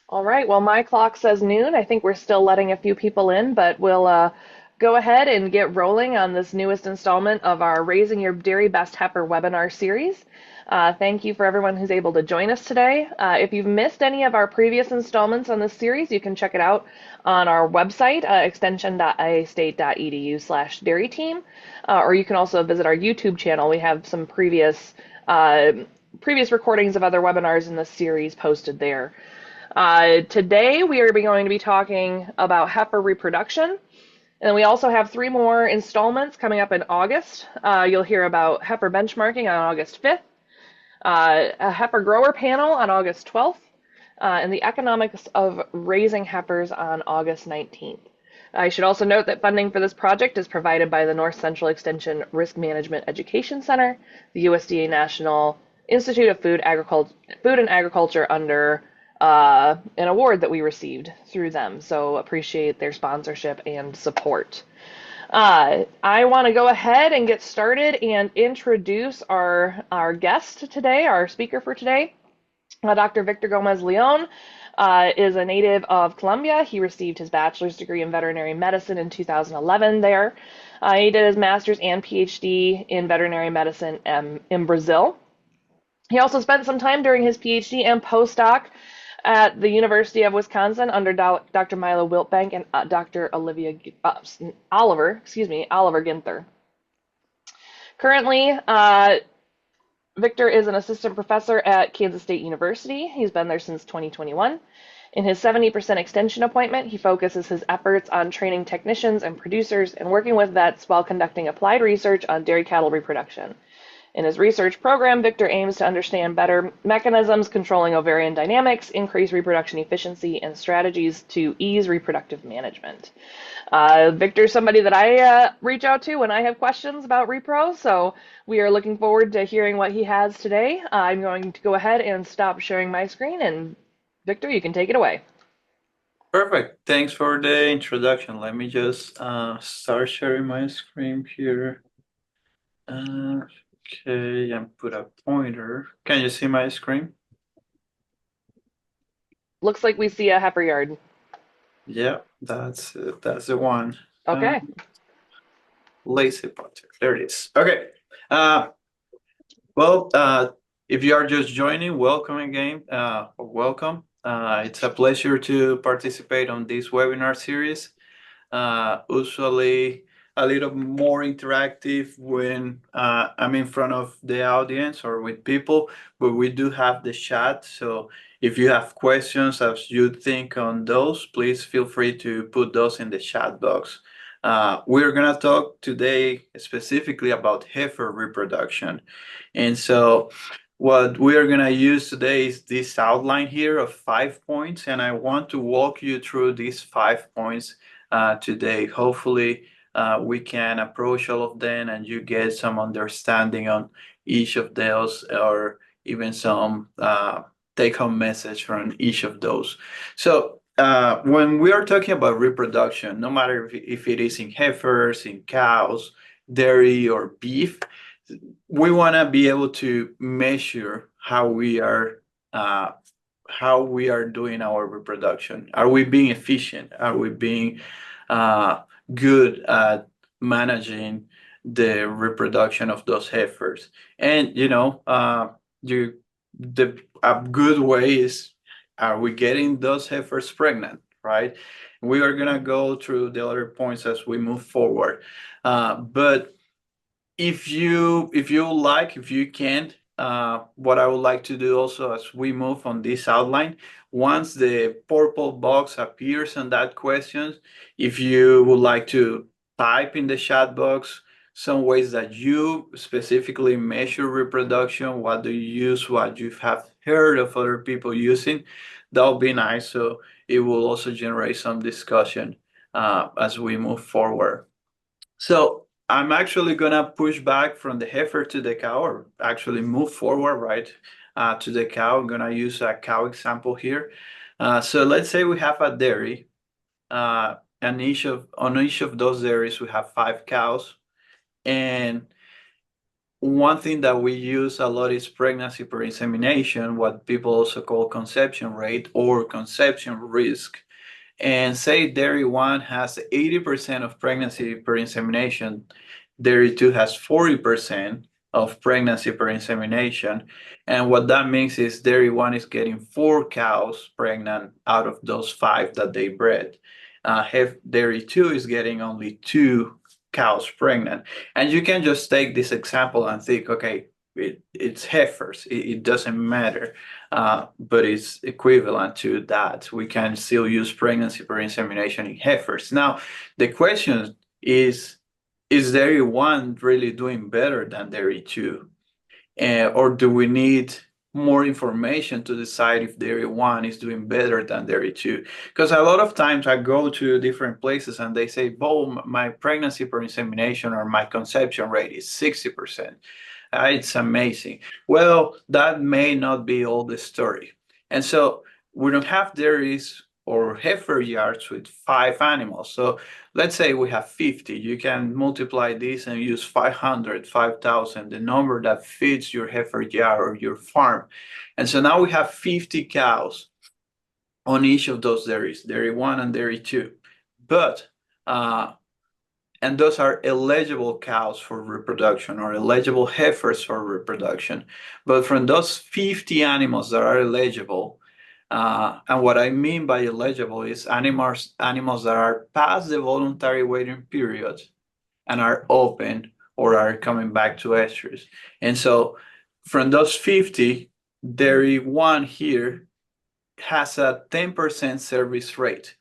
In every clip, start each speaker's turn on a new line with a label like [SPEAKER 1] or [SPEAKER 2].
[SPEAKER 1] All right, well, my clock says noon. I think we're still letting a few people in, but we'll go ahead and get rolling on this newest installment of our Raising Your Dairy Best Heifer webinar series. Thank you for everyone who's able to join us today. If you've missed any of our previous installments on this series, you can check it out on our website, extension.iastate.edu/dairy team, or you can also visit our YouTube channel. We have some previous recordings of other webinars in this series posted there. Today we are going to be talking about heifer reproduction, and we also have three more installments coming up in August. You'll hear about heifer benchmarking on August 5th, a heifer grower panel on August 12th, and the economics of raising heifers on August 19th. I should also note that funding for this project is provided by the North Central Extension Risk Management Education Center, the USDA National Institute of Food and Agriculture under an award that we received through them. So appreciate their sponsorship and support. I want to go ahead and get started and introduce our guest today, our speaker for today. Dr. Victor Gomez Leon is a native of Colombia. He received his bachelor's degree in veterinary medicine in 2011 there. He did his master's and PhD in veterinary medicine in Brazil. He also spent some time during his PhD and postdoc at the University of Wisconsin under Dr. Milo Wiltbank and Dr. Oliver Ginther. Currently, Victor is an assistant professor at Kansas State University. He's been there since 2021. In his 70% extension appointment, he focuses his efforts on training technicians and producers and working with vets while conducting applied research on dairy cattle reproduction. In his research program, Victor aims to understand better mechanisms controlling ovarian dynamics, increase reproduction efficiency, and strategies to ease reproductive management. Victor's somebody that I reach out to when I have questions about repro, so we are looking forward to hearing what he has today. I'm going to go ahead and stop sharing my screen, and Victor, you can take it away.
[SPEAKER 2] Perfect. Thanks for the introduction. Let me just start sharing my screen here. Okay, and put a pointer. Can you see my screen?
[SPEAKER 1] Looks like we see a heifer yard.
[SPEAKER 2] Yeah, that's it. That's the one.
[SPEAKER 1] Okay.
[SPEAKER 2] Lazy pointer. There it is. Okay. Uh, well, if you are just joining, welcome again. Welcome. It's a pleasure to participate on this webinar series. Usually a little more interactive when I'm in front of the audience or with people, but we do have the chat. So if you have questions as you think on those, please feel free to put those in the chat box. We're going to talk today specifically about heifer reproduction. And so what we are going to use today is this outline here of 5 points, and I want to walk you through these 5 points today. Hopefully, we can approach all of them and you get some understanding on each of those, or even some take-home message from each of those. So when we are talking about reproduction, no matter if it is in heifers, in cows, dairy, or beef, we want to be able to measure how we are doing our reproduction. Are we being efficient? Are we being good at managing the reproduction of those heifers? And a good way is, are we getting those heifers pregnant, right? We are gonna go through the other points as we move forward. But if you can, what I would like to do also as we move on this outline, once the purple box appears on that question, if you would like to type in the chat box some ways that you specifically measure reproduction, what do you use, what you have heard of other people using, that would be nice. So it will also generate some discussion as we move forward. So I'm actually gonna push back from the heifer to the cow, or actually move forward, right, to the cow. I'm gonna use a cow example here. So let's say we have a dairy, and on each of those dairies we have 5 cows, and one thing that we use a lot is pregnancy per insemination, what people also call conception rate or conception risk. And say dairy one has 80% of pregnancy per insemination, dairy two has 40% of pregnancy per insemination. And what that means is dairy one is getting 4 cows pregnant out of those 5 that they bred. Dairy two is getting only 2 cows pregnant. And you can just take this example and think, okay, it's heifers, it doesn't matter, but it's equivalent to that. We can still use pregnancy per insemination in heifers. Now, the question is dairy one really doing better than dairy two? Or do we need more information to decide if dairy one is doing better than dairy two? Because a lot of times I go to different places and they say, "Oh, my pregnancy per insemination or my conception rate is 60%. It's amazing." Well, that may not be all the story. And so we don't have dairies or heifer yards with 5 animals. So let's say we have 50. You can multiply this and use 500, 5,000, the number that fits your heifer yard or your farm. And so now we have 50 cows on each of those dairies, dairy one and dairy two. But and those are eligible cows for reproduction or eligible heifers for reproduction. But from those 50 animals that are eligible, and what I mean by eligible is animals that are past the voluntary waiting period and are open or are coming back to estrus. And so from those 50, dairy one here has a 10% service rate.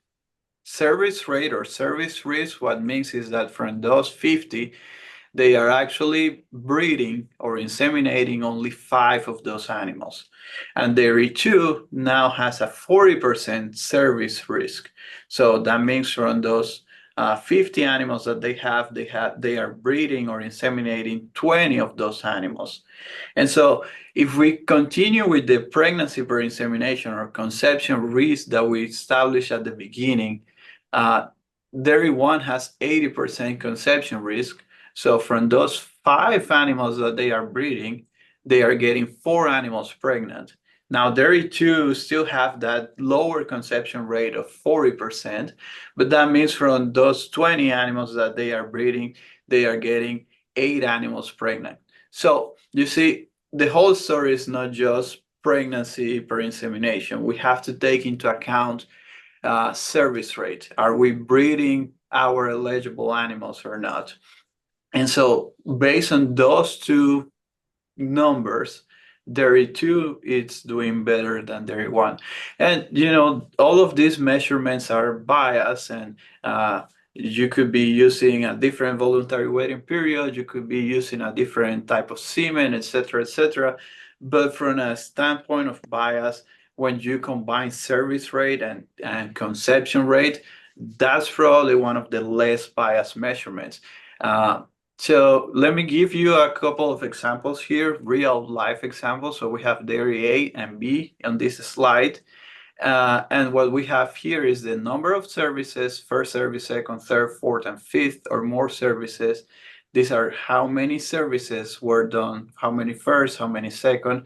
[SPEAKER 2] Service rate or service risk, what means is that from those 50, they are actually breeding or inseminating only 5 of those animals. And dairy 2 now has a 40% service risk. So that means from those 50 animals that they are breeding or inseminating 20 of those animals. And so if we continue with the pregnancy per insemination or conception risk that we established at the beginning, uh, dairy one has 80% conception risk. So from those 5 animals that they are breeding, they are getting 4 animals pregnant. Now, dairy two still have that lower conception rate of 40%, but that means from those 20 animals that they are breeding, they are getting 8 animals pregnant. So you see, the whole story is not just pregnancy per insemination. We have to take into account service rate. Are we breeding our eligible animals or not? And so based on those two numbers, dairy two it's doing better than dairy one. And all of these measurements are biased, and you could be using a different voluntary waiting period, you could be using a different type of semen, etc., etc. But from a standpoint of bias, when you combine service rate and conception rate, that's probably one of the less biased measurements. So let me give you a couple of examples here, real life examples. So we have dairy A and B on this slide. And what we have here is the number of services, first service, second, third, fourth, and fifth, or more services. These are how many services were done, how many first, how many second,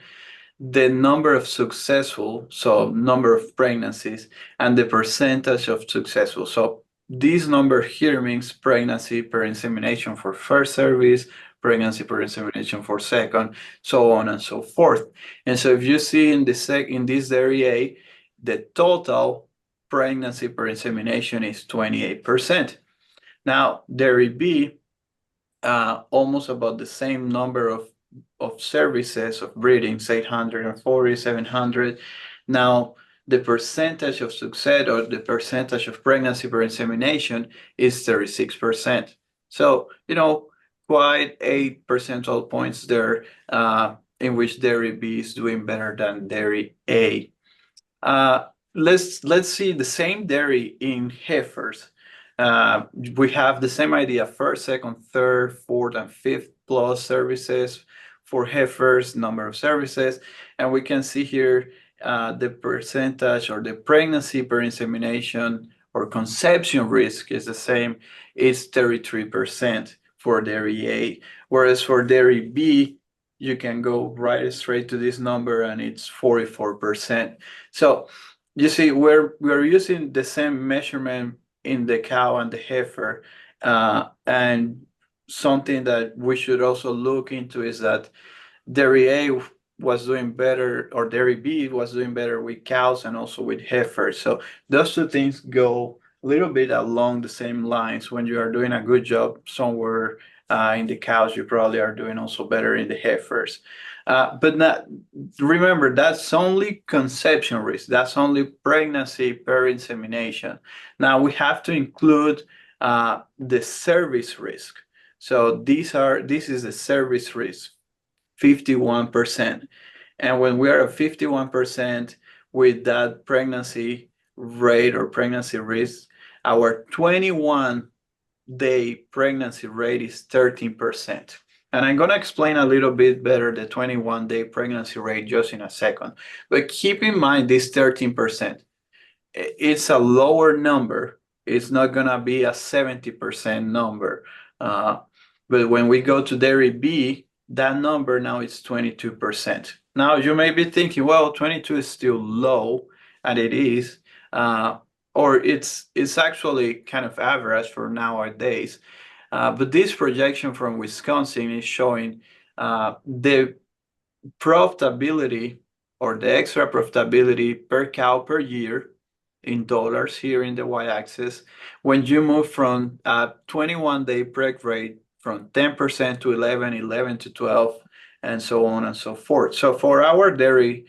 [SPEAKER 2] the number of successful, so number of pregnancies, and the percentage of successful. So this number here means pregnancy per insemination for first service, pregnancy per insemination for second, so on and so forth. And so if you see in this dairy A, the total pregnancy per insemination is 28%. Now, dairy B, almost about the same number of services of breedings, 840, 700. Now, the percentage of success or the percentage of pregnancy per insemination is 36%. So, quite 8 percentage points there, in which dairy B is doing better than dairy A. Let's see the same dairy in heifers. We have the same idea: first, second, third, fourth, and fifth plus services for heifers, number of services, and we can see here the percentage or the pregnancy per insemination or conception risk is the same. It's 33%. for dairy A, whereas for dairy B, you can go right straight to this number and it's 44%. So you see, we're using the same measurement in the cow and the heifer, and something that we should also look into is that dairy A was doing better, or dairy B was doing better with cows and also with heifers. So those two things go a little bit along the same lines. When you are doing a good job somewhere in the cows, you probably are doing also better in the heifers. But not, remember, that's only conception risk. That's only pregnancy per insemination. Now we have to include the service risk. So this is the service risk, 51%. And when we are at 51% with that pregnancy rate or pregnancy risk, our 21-day pregnancy rate is 13%. And I'm going to explain a little bit better the 21-day pregnancy rate just in a second. But keep in mind this 13%. It's a lower number. It's not going to be a 70% number. But when we go to dairy B, that number now is 22%. Now you may be thinking, well, 22 is still low, and it is, or it's actually kind of average for nowadays. But this projection from Wisconsin is showing the profitability or the extra profitability per cow per year in dollars here in the y-axis when you move from a 21-day preg rate from 10% to 11, 11 to 12, and so on and so forth. So for our dairy,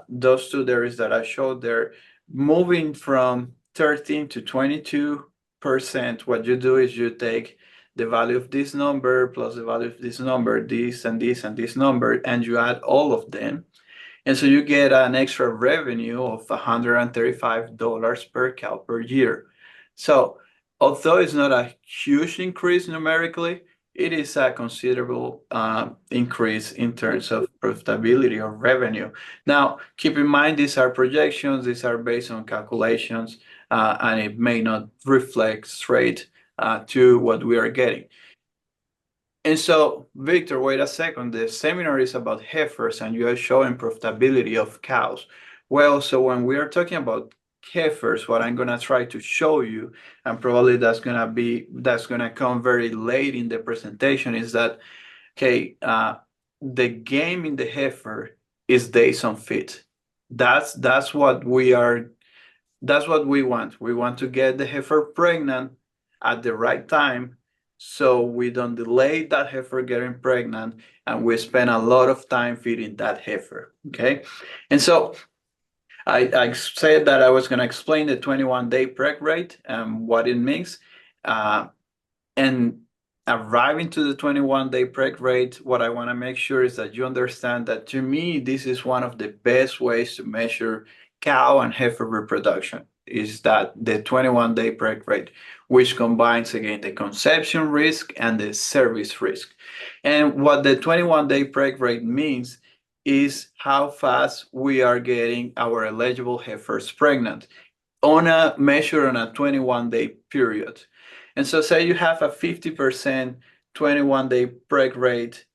[SPEAKER 2] those two dairies that I showed there, moving from 13 to 22%, what you do is you take the value of this number plus the value of this number, this and this and this number, and you add all of them. And so you get an extra revenue of $135 per cow per year. So although it's not a huge increase numerically, it is a considerable increase in terms of profitability or revenue. Now, keep in mind, these are projections, these are based on calculations, and it may not reflect straight to what we are getting. And so, Victor, wait a second. The seminar is about heifers, and you are showing profitability of cows. Well, so when we are talking about heifers, what I'm gonna try to show you, and probably that's gonna come very late in the presentation, is that okay, the game in the heifer is days on feed. That's what we are. That's what we want. We want to get the heifer pregnant at the right time so we don't delay that heifer getting pregnant and we spend a lot of time feeding that heifer. Okay. And so I said that I was going to explain the 21-day preg rate and what it means. And arriving to the 21-day preg rate, what I want to make sure is that you understand that to me, this is one of the best ways to measure cow and heifer reproduction, is that the 21-day preg rate, which combines again the conception risk and the service risk. And what the 21-day preg rate means is how fast we are getting our eligible heifers pregnant on a measure on a 21-day period. And so say you have a 50% 21-day preg rate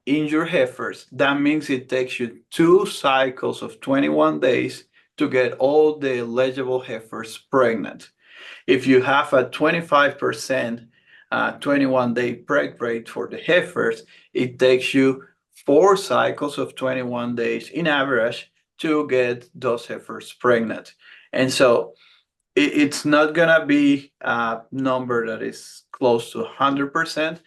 [SPEAKER 2] in your heifers, that means it takes you 2 cycles of 21 days to get all the eligible heifers pregnant. If you have a 25% 21-day preg rate for the heifers, it takes you 4 cycles of 21 days in average to get those heifers pregnant. And so it's not gonna be a number that is close to 100%,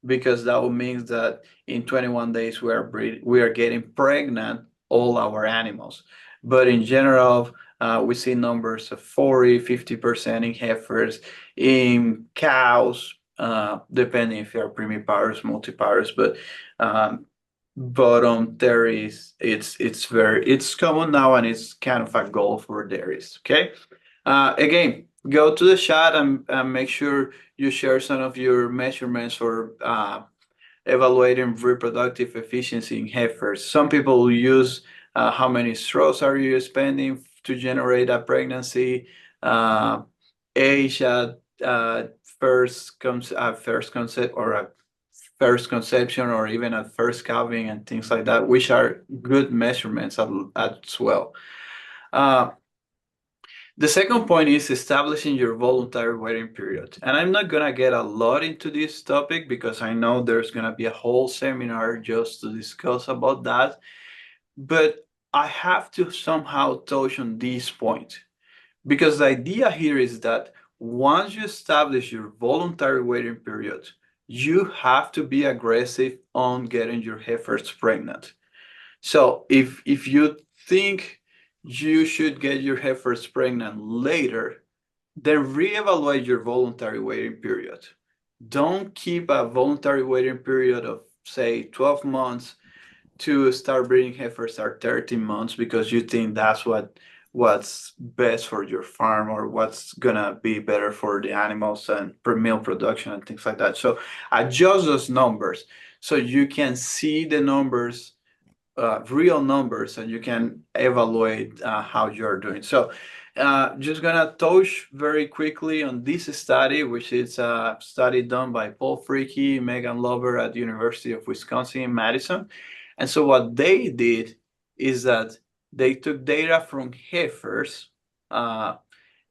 [SPEAKER 2] because that would mean that in 21 days we are getting pregnant all our animals. But in general, we see numbers of 40, 50% in heifers, in cows, depending if you're primipars, multipars, but on dairies, it's common now, and it's kind of a goal for dairies. Okay. Again, go to the chat and make sure you share some of your measurements for evaluating reproductive efficiency in heifers. Some people use how many straws are you spending to generate a pregnancy, age at first concept or a first conception or even at first calving and things like that, which are good measurements as well. Uh, the second point is establishing your voluntary waiting period. And I'm not going to get a lot into this topic because I know there's going to be a whole seminar just to discuss about that. But I have to somehow touch on this point because the idea here is that once you establish your voluntary waiting period, you have to be aggressive on getting your heifers pregnant. So if you think you should get your heifers pregnant later, then reevaluate your voluntary waiting period. Don't keep a voluntary waiting period of say 12 months to start breeding heifers at 13 months because you think that's what's best for your farm or what's gonna be better for the animals and per meal production and things like that. So adjust those numbers so you can see the numbers, real numbers, and you can evaluate how you're doing. So just gonna touch very quickly on this study, which is a study done by Paul Freaky, Megan Lover at the University of Wisconsin in Madison. And so what they did is that they took data from heifers, uh,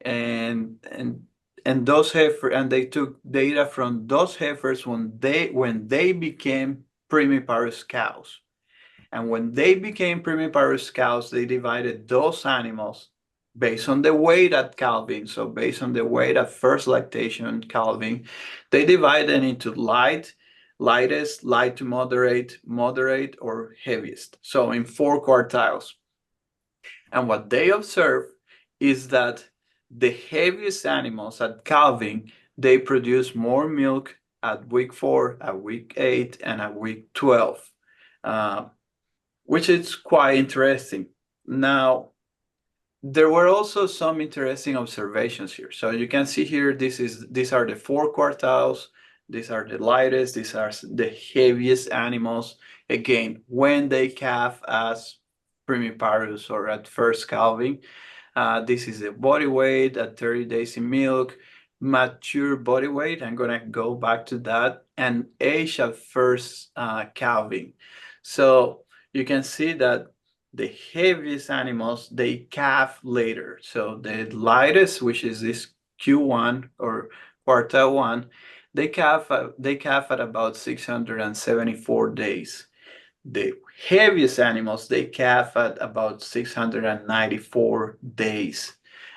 [SPEAKER 2] and and and they took data from those heifers when they became primiparous cows. And when they became primiparous cows, they divided those animals based on the weight at calving. So based on the weight at first lactation calving, they divided into lightest, light to moderate, moderate, or heaviest. So in 4 quartiles. And what they observed is that the heaviest animals at calving, they produce more milk at week 4, at week 8, and at week 12. Uh, which is quite interesting. Now, there were also some interesting observations here. So you can see here, these are the 4 quartiles, these are the lightest, these are the heaviest animals. Again, when they calve as primiparous or at first calving. This is the body weight at 30 days in milk, mature body weight. I'm gonna go back to that, and age at first calving. So you can see that the heaviest animals, they calve later. So the lightest, which is this Q1 or quartile 1, they calve at about 674 days. The heaviest animals, they calve at about 694 days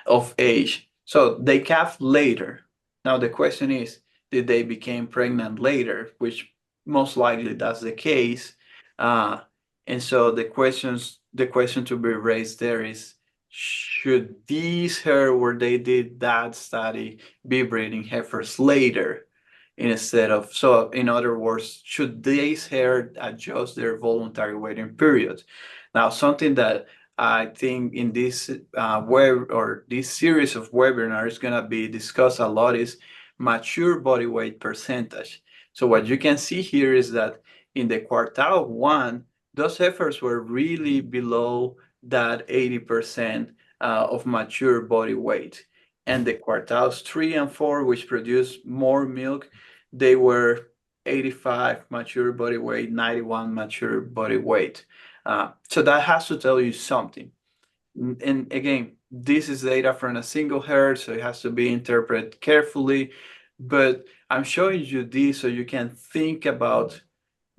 [SPEAKER 2] of age. So they calve later. Now the question is, did they become pregnant later? Which most likely that's the case. Uh, and so the question to be raised there is, should these herd where they did that study be breeding heifers later? Instead of, so in other words, should these herd adjust their voluntary waiting period? Now, something that I think in this web or this series of webinars is going to be discussed a lot is mature body weight percentage. So what you can see here is that in the quartile 1, those heifers were really below that 80% of mature body weight. And the quartiles 3 and 4, which produce more milk, they were 85 mature body weight, 91 mature body weight. So that has to tell you something. And again, this is data from a single herd, so it has to be interpreted carefully. But I'm showing you this so you can think about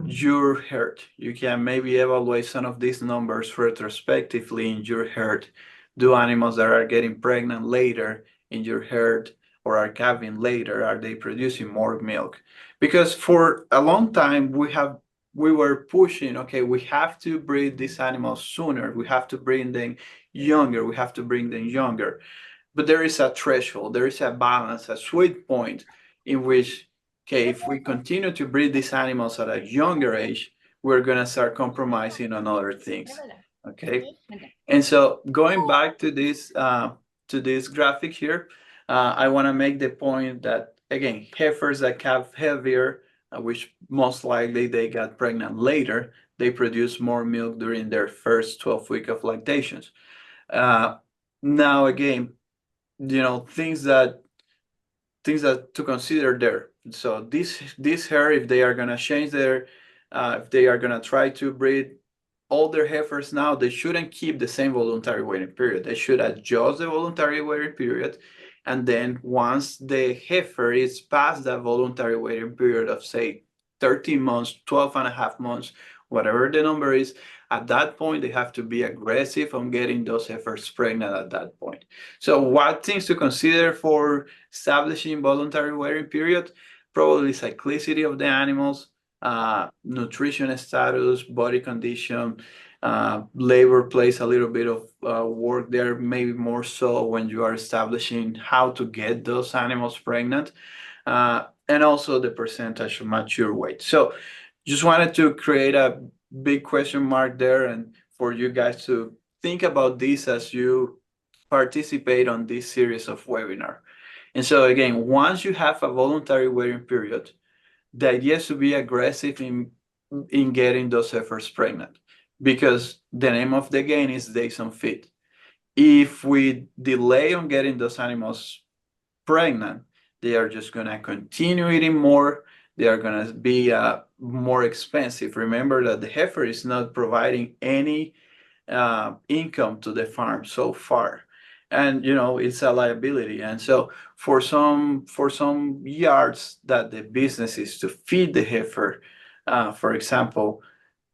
[SPEAKER 2] your herd. You can maybe evaluate some of these numbers retrospectively in your herd. Do animals that are getting pregnant later in your herd or are calving later, are they producing more milk? Because for a long time we were pushing, okay, we have to breed these animals sooner, we have to bring them younger, we have to bring them younger. But there is a threshold, there is a balance, a sweet point in which, okay, if we continue to breed these animals at a younger age, we're gonna start compromising on other things. Okay, and so going back to this graphic here, I want to make the point that again, heifers that calve heavier, which most likely they got pregnant later, they produce more milk during their first 12 week of lactations. Now again, you know, things that to consider there. So this herd, if they are gonna change their, if they are gonna try to breed older heifers now, they shouldn't keep the same voluntary waiting period. They should adjust the voluntary waiting period. And then once the heifer is past that voluntary waiting period of, say, 13 months, 12 and a half months, whatever the number is, at that point, they have to be aggressive on getting those heifers pregnant at that point. So what things to consider for establishing voluntary waiting period? Probably cyclicity of the animals, nutrition status, body condition. Labor plays a little bit of work there, maybe more so when you are establishing how to get those animals pregnant, and also the percentage of mature weight. So just wanted to create a big question mark there, and for you guys to think about this as you participate on this series of webinar. And so again, once you have a voluntary waiting period, the idea is to be aggressive in getting those heifers pregnant, because the name of the game is days on feed. If we delay on getting those animals pregnant, they are just going to continue eating more. They are going to be more expensive. Remember that the heifer is not providing any income to the farm so far, and it's a liability. And so for some yards that the business is to feed the heifer, for example,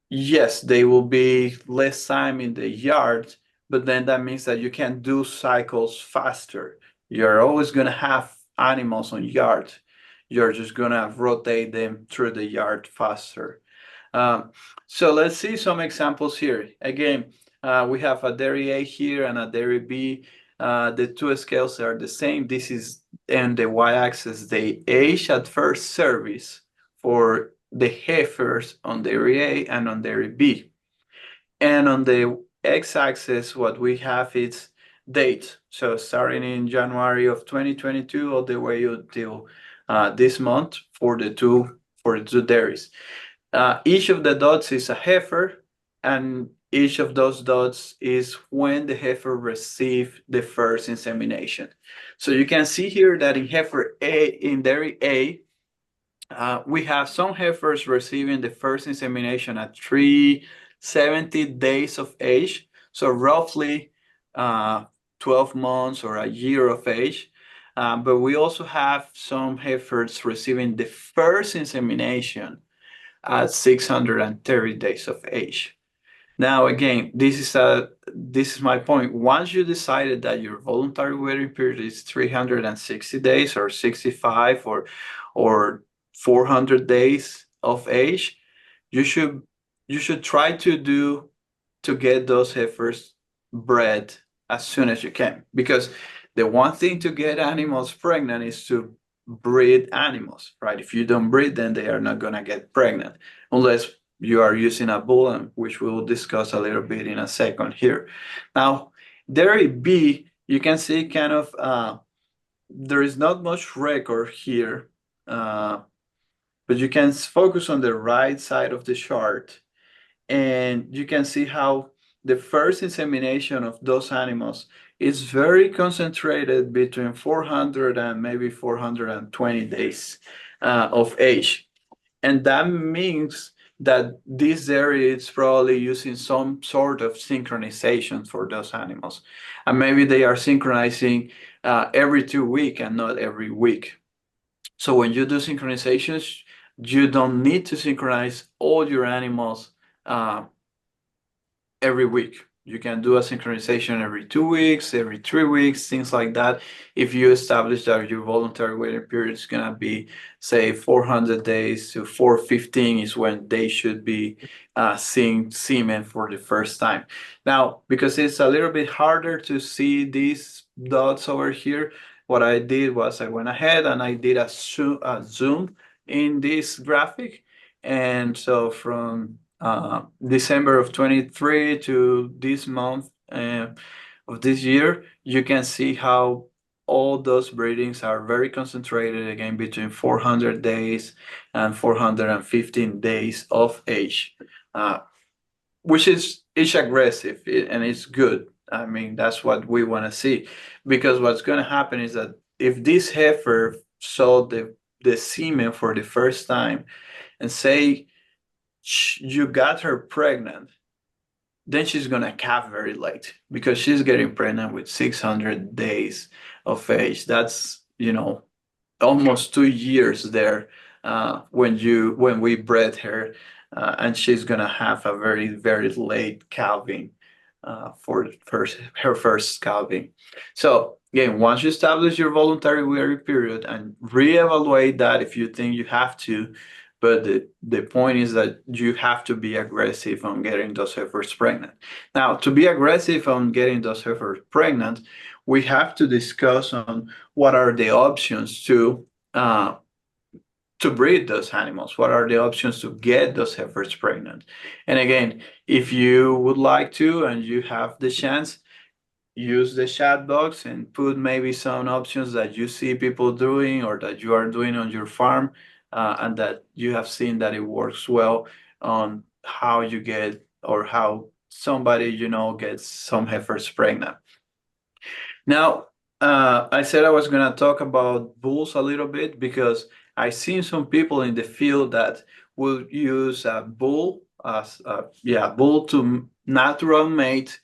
[SPEAKER 2] yes, they will be less time in the yard, but then that means that you can do cycles faster. You're always going to have animals on yard. You're just going to rotate them through the yard faster. So let's see some examples here. Again, we have a dairy A here and a dairy B. The two scales are the same. This is, and the y-axis, the age at first service for the heifers on dairy A and on dairy B. And on the x-axis, what we have is date. So starting in January of 2022 all the way until this month for the two dairies. Each of the dots is a heifer, and each of those dots is when the heifer received the first insemination. So you can see here that in heifer A, in dairy A, we have some heifers receiving the first insemination at 370 days of age, so roughly 12 months or a year of age. But we also have some heifers receiving the first insemination at 630 days of age. Now, again, this is my point. Once you decided that your voluntary waiting period is 360 days or 65 or 400 days of age, you should try to get those heifers bred as soon as you can, because the one thing to get animals pregnant is to breed animals, right? If you don't breed them, they are not going to get pregnant unless you are using a bull, which we will discuss a little bit in a second here. Now, dairy B, you can see kind of there is not much record here, but you can focus on the right side of the chart, and you can see how the first insemination of those animals is very concentrated between 400 and maybe 420 days of age. And that means that this area is probably using some sort of synchronization for those animals. And maybe they are synchronizing every 2 weeks and not every week. So when you do synchronizations, you don't need to synchronize all your animals every week. You can do a synchronization every 2 weeks, every 3 weeks, things like that. If you establish that your voluntary waiting period is going to be, say, 400 days to 415 is when they should be seeing semen for the first time. Now, because it's a little bit harder to see these dots over here, what I did was I went ahead and I did a zoom in this graphic. And so from December of 23 to this month of this year, you can see how all those breedings are very concentrated, again, between 400 days and 415 days of age, which is aggressive and it's good. I mean, that's what we want to see, because what's going to happen is that if this heifer saw the semen for the first time and say you got her pregnant, then she's gonna calve very late because she's getting pregnant with 600 days of age. That's, almost 2 years there, when we bred her, and she's gonna have a very very late calving, for her first calving. So again, once you establish your voluntary weary period and reevaluate that if you think you have to, but the point is that you have to be aggressive on getting those heifers pregnant. Now, to be aggressive on getting those heifers pregnant, we have to discuss on what are the options uh, to breed those animals. What are the options to get those heifers pregnant? And again, if you would like to and you have the chance, use the chat box and put maybe some options that you see people doing or that you are doing on your farm, and that you have seen that it works well on how you get or how somebody gets some heifers pregnant. Now, I said I was going to talk about bulls a little bit because I've seen some people in the field that will use a bull as bull to natural mate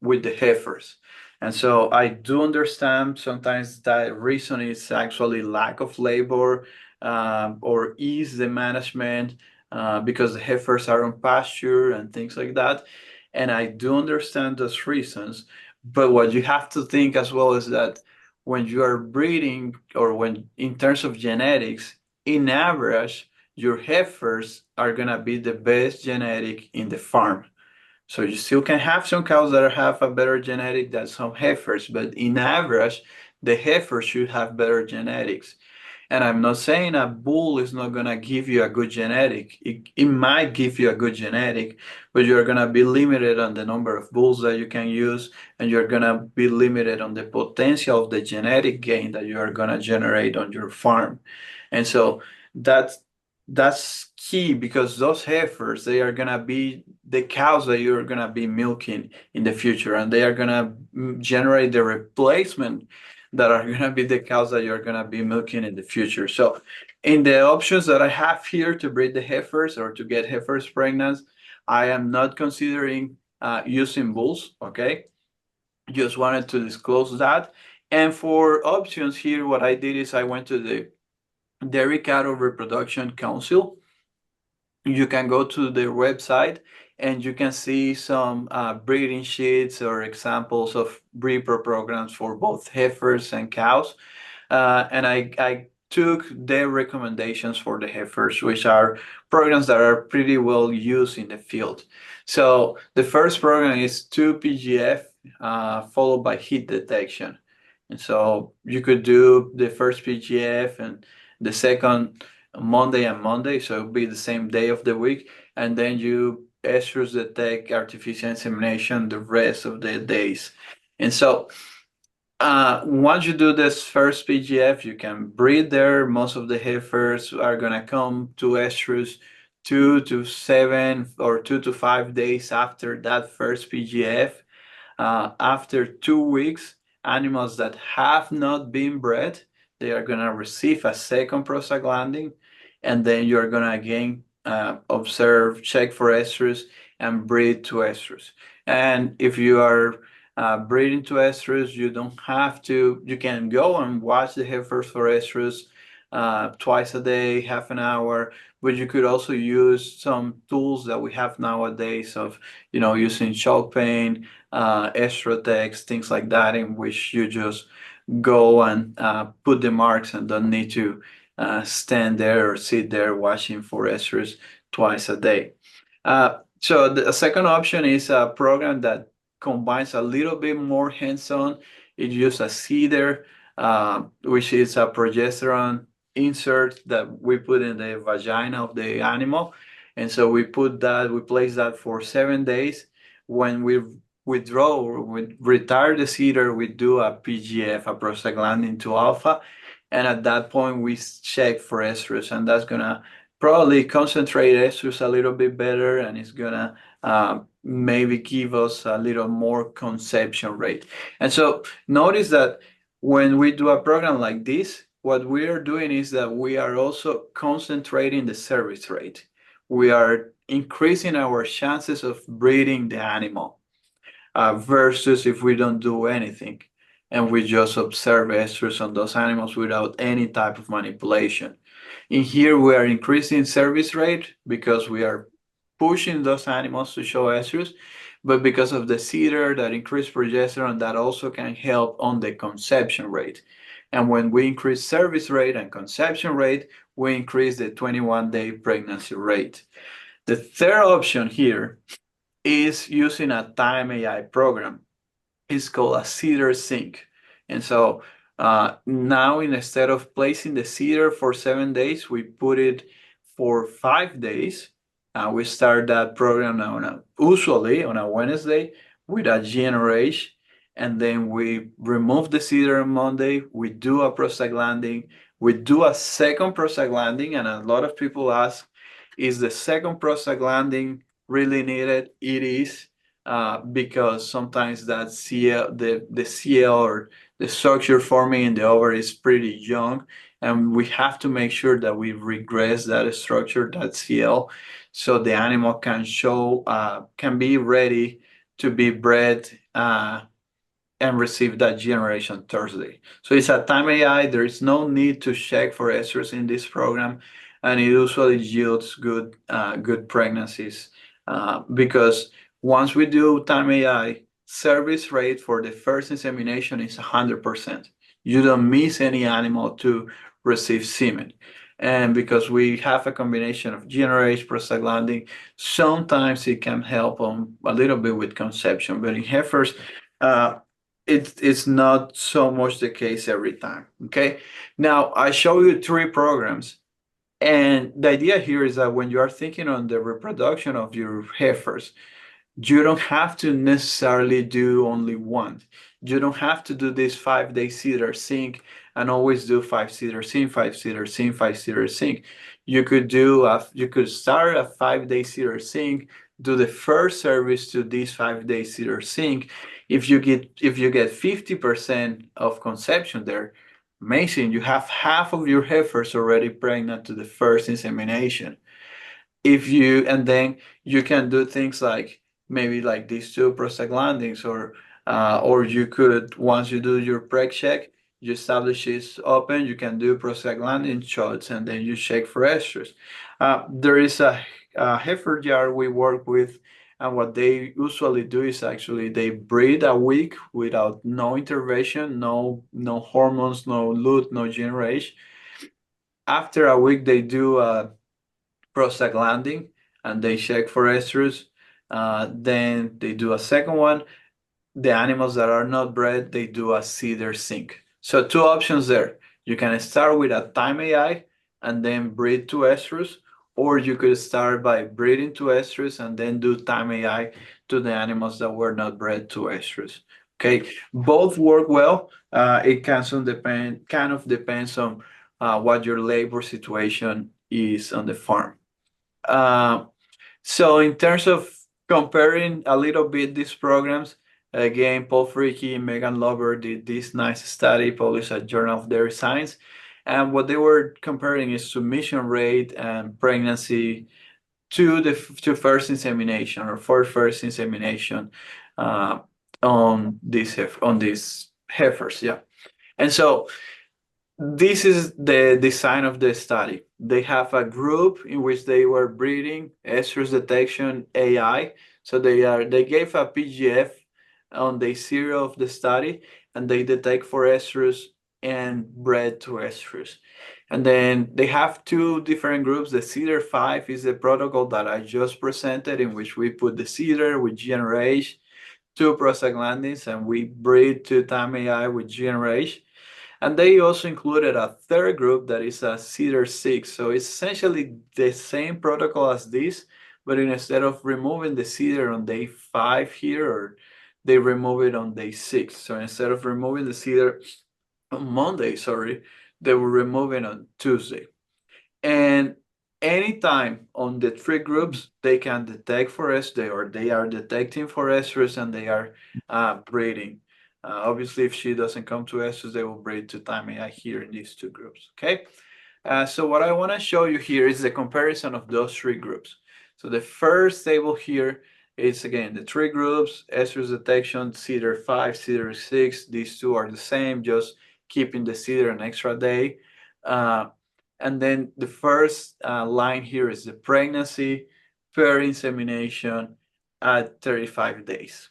[SPEAKER 2] with the heifers. And so I do understand sometimes that reason is actually lack of labor, or ease the management, because the heifers are on pasture and things like that. And I do understand those reasons. But what you have to think as well is that when you are breeding, or when in terms of genetics, in average, your heifers are going to be the best genetic in the farm. So you still can have some cows that have a better genetic than some heifers, but in average, the heifers should have better genetics. And I'm not saying a bull is not gonna give you a good genetic. It might give you a good genetic, but you're gonna be limited on the number of bulls that you can use, and you're gonna be limited on the potential of the genetic gain that you are gonna generate on your farm. And so that's that's key, because those heifers, they are gonna be the cows that you're gonna be milking in the future, and they are gonna generate the replacement that are going to be the cows that you're going to be milking in the future. So, in the options that I have here to breed the heifers or to get heifers pregnant, I am not considering using bulls. Okay, just wanted to disclose that. And for options here, what I did is I went to the Dairy Cattle Reproduction Council. You can go to their website and you can see some breeding sheets or examples of breed programs for both heifers and cows. And I took their recommendations for the heifers, which are programs that are pretty well used in the field. So the first program is 2 PGF, followed by heat detection. And so you could do the first PGF and the second Monday and Monday, so it'll be the same day of the week, and then you estrus detect artificial insemination the rest of the days. And so once you do this first PGF, you can breed there. Most of the heifers are gonna come to estrus 2 to 7 or 2 to 5 days after that first PGF. After 2 weeks, animals that have not been bred, they are gonna receive a second prostaglandin, and then you're gonna again observe, check for estrus, and breed to estrus. And if you are breeding to estrus, you don't have to. You can go and watch the heifers for estrus twice a day, half an hour. But you could also use some tools that we have nowadays of, using chalk paint, Estrotex, things like that, in which you just go and put the marks and don't need to stand there or sit there watching for estrus twice a day. So the second option is a program that combines a little bit more hands-on. It uses a seeder, which is a progesterone insert that we put in the vagina of the animal. And so we place that for 7 days. When we withdraw or we retire the seeder, we do a PGF, a prostaglandin 2 alpha. And at that point, we check for estrus, and that's gonna probably concentrate estrus a little bit better, and it's gonna maybe give us a little more conception rate. And so notice that when we do a program like this, what we are doing is that we are also concentrating the service rate. We are increasing our chances of breeding the animal versus if we don't do anything and we just observe estrus on those animals without any type of manipulation. In here, we are increasing service rate because we are pushing those animals to show estrus, but because of the cedar that increase progesterone, that also can help on the conception rate. And when we increase service rate and conception rate, we increase the 21-day pregnancy rate. The third option here is using a time AI program. It's called a cedar sync. And so now instead of placing the cedar for 7 days, we put it for 5 days. We start that program usually on a Wednesday with a GnRH, and then we remove the cedar on Monday. We do a prostaglandin. We do a second prostaglandin, and a lot of people ask, is the second prostaglandin really needed? It is, because sometimes that CL, the CL or the structure forming in the ovary is pretty young, and we have to make sure that we regress that structure, that CL, so the animal can show, can be ready to be bred and receive that generation Thursday. So it's a time AI. There is no need to check for estrus in this program, and it usually yields good pregnancies because once we do time AI, service rate for the first insemination is 100%. You don't miss any animal to receive semen. And because we have a combination of GnRH, prostaglandin, sometimes it can help on a little bit with conception. But in heifers, uh, it's not so much the case every time. Okay. Now I show you three programs, and the idea here is that when you are thinking on the reproduction of your heifers, you don't have to necessarily do only one. You don't have to do this 5 day cedar sync and always do 5 cedar sync, 5 cedar sync, 5 cedar sync. You could start a 5 day cedar sync, do the first service to this 5 day cedar sync. If you get 50% of conception there, amazing. You have half of your heifers already pregnant to the first insemination. If you and then you can do things like maybe like these two prostaglandins, or you could, once you do your preg check, you establish it's open, you can do prostaglandin shots and then you check for estrus. There is a heifer yard we work with, and what they usually do is actually they breed a week without no intervention, no hormones, no lut, no generation. After a week they do prostaglandin and they check for estrus. Then they do a second one. The animals that are not bred, they do a cedar sync. So two options there. You can start with a time AI and then breed to estrus, or you could start by breeding to estrus and then do time AI to the animals that were not bred to estrus. Okay, both work well. It kind of depends on what your labor situation is on the farm. Uh, so in terms of comparing a little bit these programs, again, Paul Freaky and Megan Lover did this nice study published at Journal of Dairy Science. And what they were comparing is submission rate and pregnancy to first insemination or for first insemination uh, on these heifers. Yeah. And so this is the design of the study. They have a group in which they were breeding estrus detection AI. So they gave a PGF on day 0 of the study, and they detect for estrus and bred to estrus. And then they have two different groups. The Cedar 5 is the protocol that I just presented, in which we put the cedar with GnRH, two prostaglandins, and we breed to time AI with GnRH. And they also included a third group that is a Cedar 6. So it's essentially the same protocol as this, but instead of removing the cedar on day 5 here, or they remove it on day 6. So instead of removing the cedar on Monday, sorry, they will remove it on Tuesday. And anytime on the three groups, they can detect for estrus, or they are detecting for estrus, and they are breeding. Obviously, if she doesn't come to estrus, they will breed to time AI here in these two groups, okay? So what I want to show you here is the comparison of those three groups. So the first table here is, again, the three groups, estrus detection, CEDAR-5, CEDAR-6. These two are the same, just keeping the CEDAR an extra day. And then the first line here is the pregnancy per insemination at 35 days.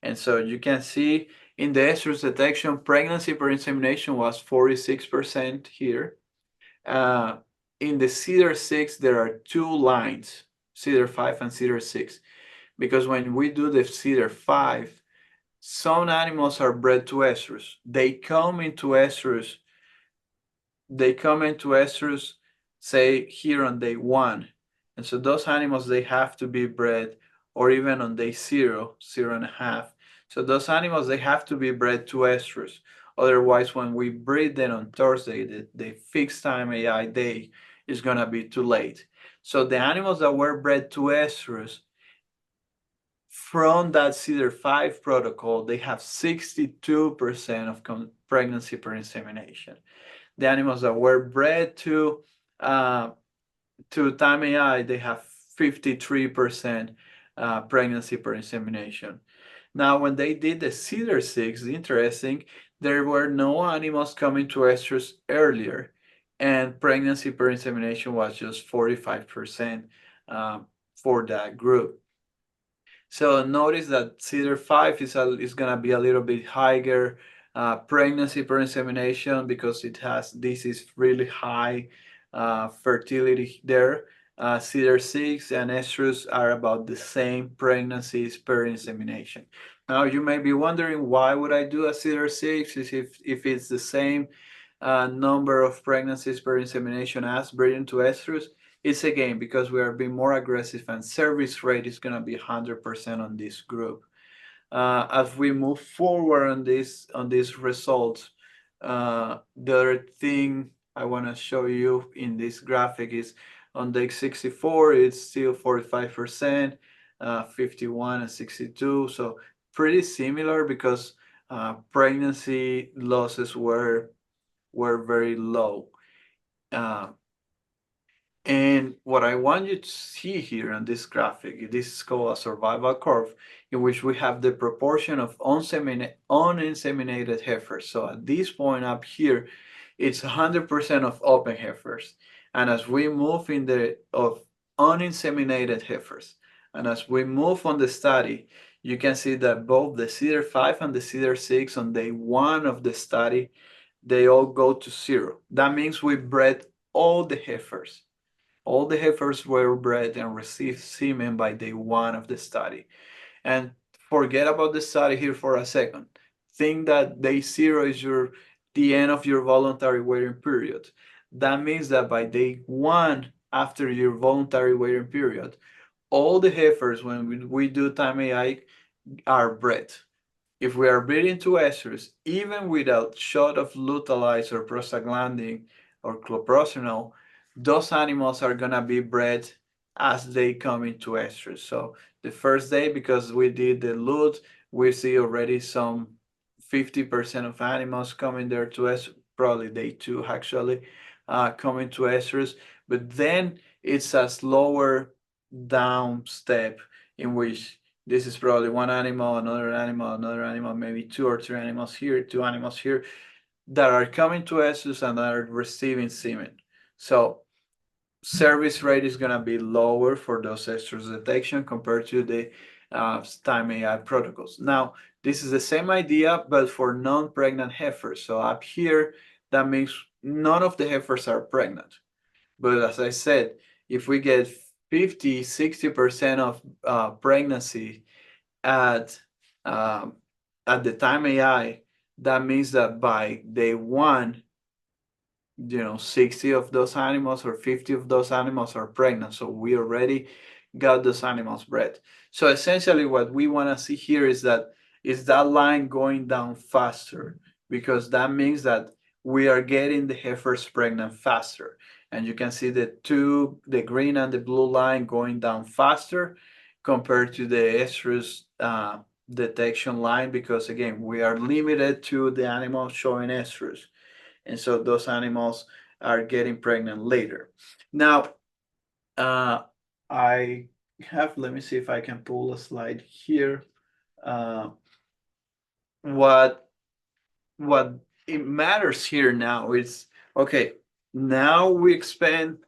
[SPEAKER 2] And so you can see in the estrus detection, pregnancy per insemination was 46% here. Uh, in the CEDAR-6, there are two lines, CEDAR-5 and CEDAR-6, because when we do the CEDAR-5, some animals are bred to estrus. They come into estrus, say here on day 1. And so those animals, they have to be bred, or even on day 0, 0.5. So those animals, they have to be bred to estrus. Otherwise, when we breed them on Thursday, the fixed time AI day is gonna be too late. So the animals that were bred to estrus from that CEDAR-5 protocol, they have 62% of pregnancy per insemination. The animals that were bred to time AI, they have 53% pregnancy per insemination. Now, when they did the CEDAR-6, interesting, there were no animals coming to estrus earlier, and pregnancy per insemination was just 45% for that group. So notice that CEDAR-5 is gonna be a little bit higher pregnancy per insemination because this is really high fertility there. CEDAR-6 and estrus are about the same pregnancies per insemination. Now you may be wondering, why would I do a CEDAR-6 if it's the same number of pregnancies per insemination as breeding to estrus? It's again because we are being more aggressive, and service rate is going to be 100% on this group. As we move forward on these results, the other thing I want to show you in this graphic is on day 64, it's still 45%, 51 and 62. So pretty similar because pregnancy losses were very low. And what I want you to see here on this graphic, this is called a survival curve, in which we have the proportion of uninseminated heifers. So at this point up here, it's 100% of open heifers. And as we move in of uninseminated heifers, and as we move on the study, you can see that both the CEDAR-5 and the CEDAR-6 on day 1 of the study, they all go to 0. That means we bred all the heifers. All the heifers were bred and received semen by day 1 of the study. And forget about the study here for a second. Think that day 0 is the end of your voluntary waiting period. That means that by day 1 after your voluntary waiting period, all the heifers, when we do time AI, are bred. If we are breeding to estrus, even without shot of lutalize or prostaglandin or cloprosenol, those animals are gonna be bred as they come into estrus. So the first day, because we did the lut, we see already some 50% of animals coming there to estrus, probably day 2 actually, coming to estrus. But then it's a slower down step in which this is probably one animal, another animal, maybe 2 or 3 animals here, 2 animals here, that are coming to estrus and are receiving semen. So service rate is gonna be lower for those estrus detection compared to the time AI protocols. Now, this is the same idea, but for non-pregnant heifers. So up here, that means none of the heifers are pregnant. But as I said, if we get 50, 60% of pregnancy at the time AI, that means that by day 1, 60 of those animals or 50 of those animals are pregnant. So we already got those animals bred. So essentially what we want to see here is that line going down faster, because that means that we are getting the heifers pregnant faster. And you can see the green and the blue line going down faster compared to the estrus detection line because again we are limited to the animals showing estrus, and so those animals are getting pregnant later. Now, uh, I have, let me see if I can pull a slide here. Uh, what what it matters here now is okay. Now we expend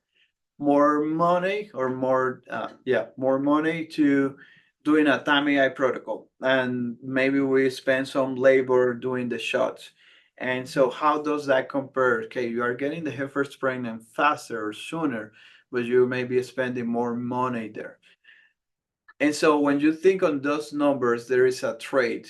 [SPEAKER 2] more money or more money to doing a time AI protocol, and maybe we spend some labor doing the shots. And so how does that compare? Okay, you are getting the heifers pregnant faster or sooner, but you may be spending more money there. And so when you think on those numbers, there is a trade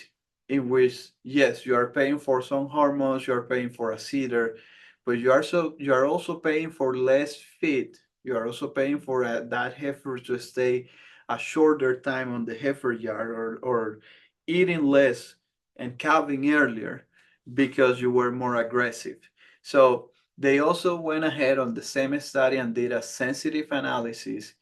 [SPEAKER 2] in which, yes, you are paying for some hormones, you are paying for a cedar, but you are also paying for less feed. You are also paying for that heifer to stay a shorter time on the heifer yard, or eating less and calving earlier because you were more aggressive. So they also went ahead on the same study and did a sensitive analysis,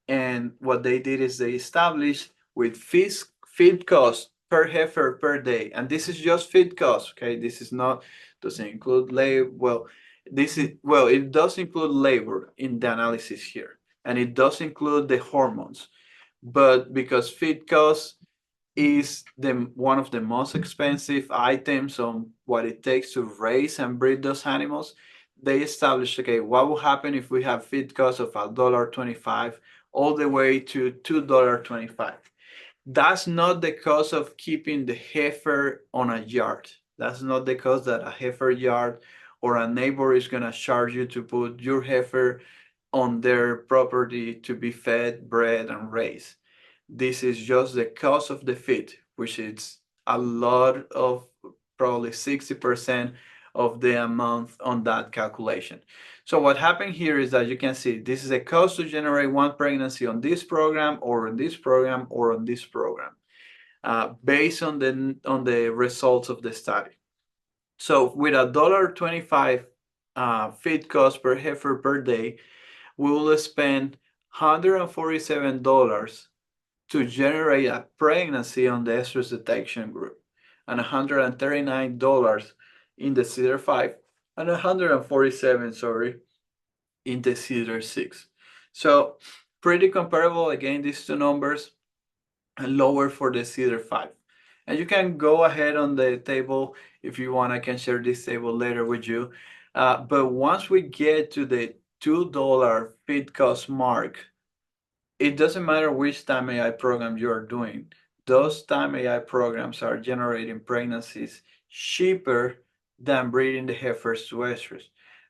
[SPEAKER 2] and what they did is they established with feed cost per heifer per day. And this is just feed cost, okay? This is not, doesn't include labor. Well, it does include labor in the analysis here. And it does include the hormones. But because feed cost is the one of the most expensive items on what it takes to raise and breed those animals, they established, okay, what will happen if we have feed costs of $1.25 all the way to $2.25? That's not the cost of keeping the heifer on a yard. That's not the cost that a heifer yard or a neighbor is gonna charge you to put your heifer on their property to be fed, bred, and raised. This is just the cost of the feed, which is a lot of, probably 60% of the amount on that calculation. So what happened here is that you can see this is a cost to generate one pregnancy on this program or on this program or on this program, based on the results of the study. So with $1.25 feed cost per heifer per day, we will spend $147 to generate a pregnancy on the estrus detection group, and $139 in the Cedar 5, and 147, sorry, in the Cedar 6. So pretty comparable, again, these two numbers, and lower for the Cedar 5. And you can go ahead on the table if you want. I can share this table later with you. But once we get to the $2 feed cost mark, it doesn't matter which time AI program you are doing. Those time AI programs are generating pregnancies cheaper than breeding the heifers to estrus.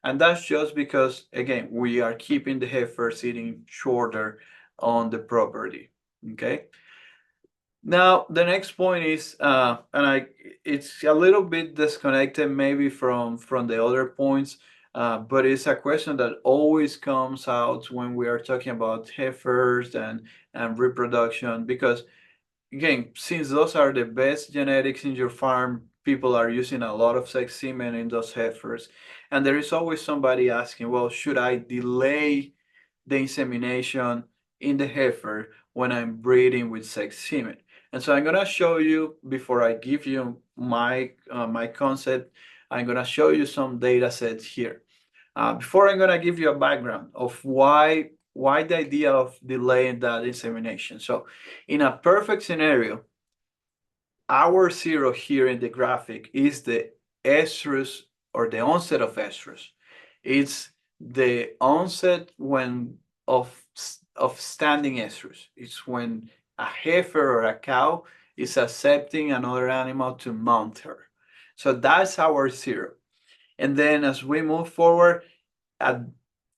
[SPEAKER 2] And that's just because, again, we are keeping the heifers sitting shorter on the property. Okay. Now, the next point is, it's a little bit disconnected maybe from the other points, but it's a question that always comes out when we are talking about heifers and reproduction, because again, since those are the best genetics in your farm, people are using a lot of sex semen in those heifers, and there is always somebody asking, well, should I delay the insemination in the heifer when I'm breeding with sex semen? And so I'm gonna show you, before I give you my concept, I'm gonna show you some data sets here. Before, I'm gonna give you a background of why the idea of delaying that insemination. So in a perfect scenario, our zero here in the graphic is the estrus, or the onset of estrus. It's the onset when of standing estrus. It's when a heifer or a cow is accepting another animal to mount her. So that's our zero. And then as we move forward, at,